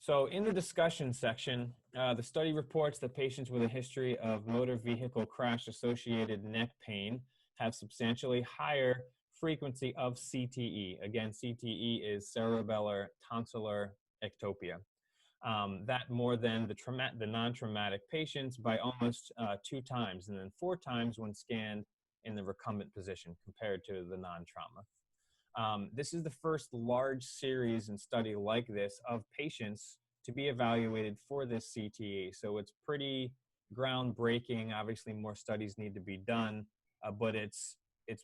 So in the discussion section, the study reports that patients with a history of motor vehicle crash-associated neck pain have substantially higher frequency of CTE. Again, CTE is cerebellar tonsillar ectopia. That more than the non-traumatic patients by almost 2 times, and then 4 times when scanned in the recumbent position compared to the non-trauma. This is the first large series and study like this of patients to be evaluated for this CTE. So it's pretty groundbreaking. Obviously, more studies need to be done, but it's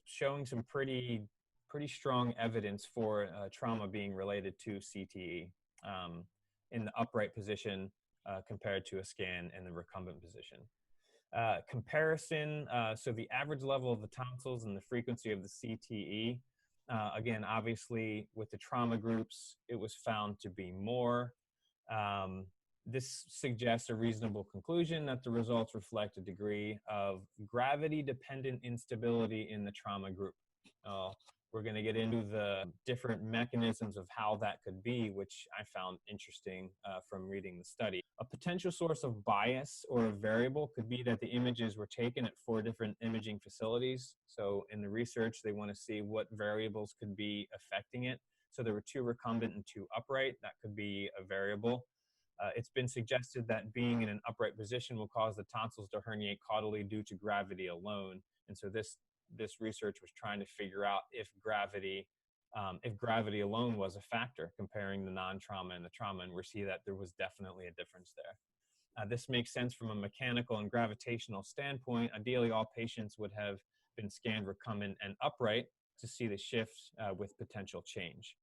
showing some pretty strong evidence for trauma being related to CTE in the upright position compared to a scan in the recumbent position. Comparison, so the average level of the tonsils and the frequency of the CTE. Again, obviously, with the trauma groups, it was found to be more. This suggests a reasonable conclusion that the results reflect a degree of gravity-dependent instability in the trauma group. We're going to get into the different mechanisms of how that could be, which I found interesting from reading the study. A potential source of bias or a variable could be that the images were taken at 4 different imaging facilities. So in the research, they want to see what variables could be affecting it. So there were 2 recumbent and 2 upright. That could be a variable. It's been suggested that being in an upright position will cause the tonsils to herniate caudally due to gravity alone. And so this research was trying to figure out if gravity alone was a factor, comparing the non-trauma and the trauma, and we see that there was definitely a difference there. This makes sense from a mechanical and gravitational standpoint. Ideally, all patients would have been scanned recumbent and upright to see the shift with potential change.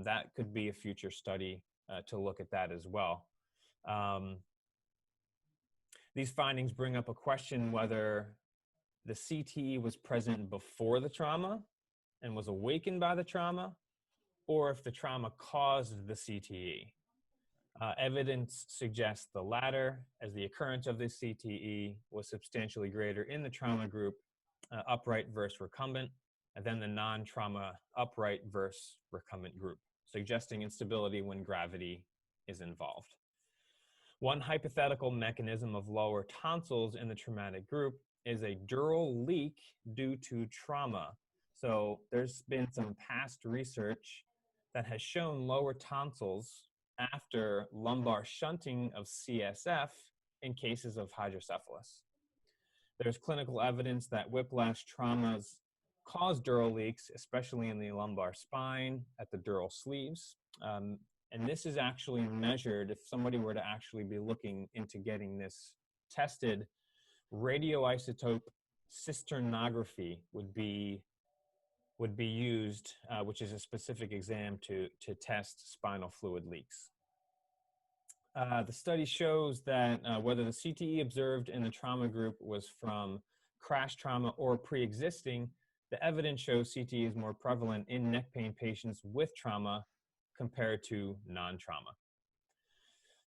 That could be a future study to look at that as well. These findings bring up a question whether the CTE was present before the trauma and was awakened by the trauma, or if the trauma caused the CTE. Evidence suggests the latter, as the occurrence of the CTE was substantially greater in the trauma group, upright versus recumbent, and then the non-trauma upright versus recumbent group, suggesting instability when gravity is involved. One hypothetical mechanism of lower tonsils in the traumatic group is a dural leak due to trauma. So there's been some past research that has shown lower tonsils after lumbar shunting of CSF in cases of hydrocephalus. There's clinical evidence that whiplash traumas cause dural leaks, especially in the lumbar spine, at the dural sleeves. And this is actually measured. If somebody were to actually be looking into getting this tested, radioisotope cisternography would be used, which is a specific exam to test spinal fluid leaks. The study shows that whether the CTE observed in the trauma group was from crash trauma or pre-existing, the evidence shows CTE is more prevalent in neck pain patients with trauma compared to non-trauma.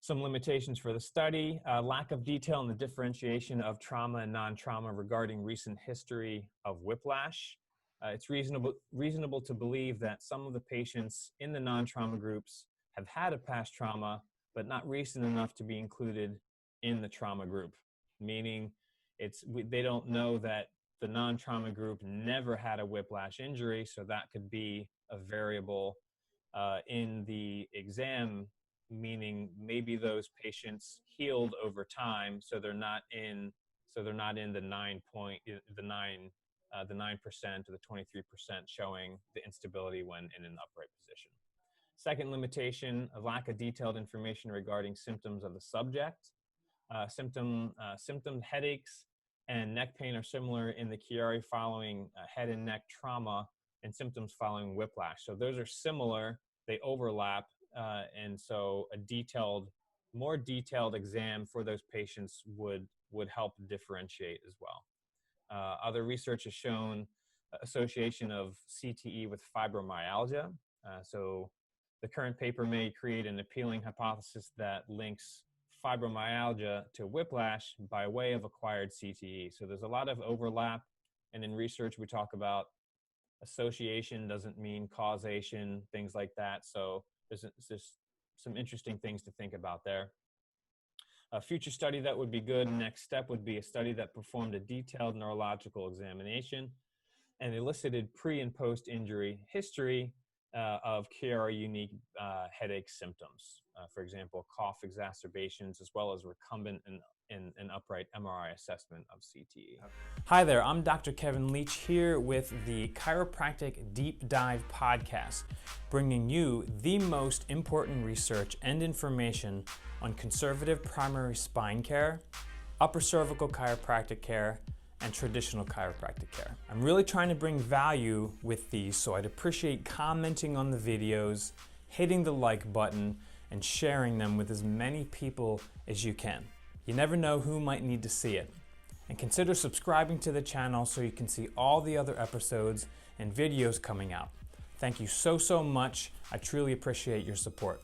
Some limitations for the study: lack of detail in the differentiation of trauma and non-trauma regarding recent history of whiplash. It's reasonable to believe that some of the patients in the non-trauma groups have had a past trauma, but not recent enough to be included in the trauma group, meaning they don't know that the non-trauma group never had a whiplash injury, so that could be a variable in the exam, meaning maybe those patients healed over time, so they're not in the 9% or the 23% showing the instability when in an upright position. Second limitation, a lack of detailed information regarding symptoms of the subject. Symptoms, headaches, and neck pain are similar in the Chiari following head and neck trauma and symptoms following whiplash. So those are similar, they overlap, and so a more detailed exam for those patients would help differentiate as well. Other research has shown association of CTE with fibromyalgia. So the current paper may create an appealing hypothesis that links fibromyalgia to whiplash by way of acquired CTE. So there's a lot of overlap, and in research we talk about association doesn't mean causation, things like that. So there's some interesting things to think about there. A future study that would be good, next step would be a study that performed a detailed neurological examination and elicited pre and post injury history of Chiari unique headache symptoms. For example, cough exacerbations, as well as recumbent and upright MRI assessment of CTE. Hi there, I'm Dr. Kevin Leach here with the Chiropractic Deep Dive podcast, bringing you the most important research and information on conservative primary spine care, upper cervical chiropractic care, and traditional chiropractic care. I'm really trying to bring value with these, so I'd appreciate commenting on the videos, hitting the like button, and sharing them with as many people as you can. You never know who might need to see it. And consider subscribing to the channel so you can see all the other episodes and videos coming out. Thank you so much. I truly appreciate your support.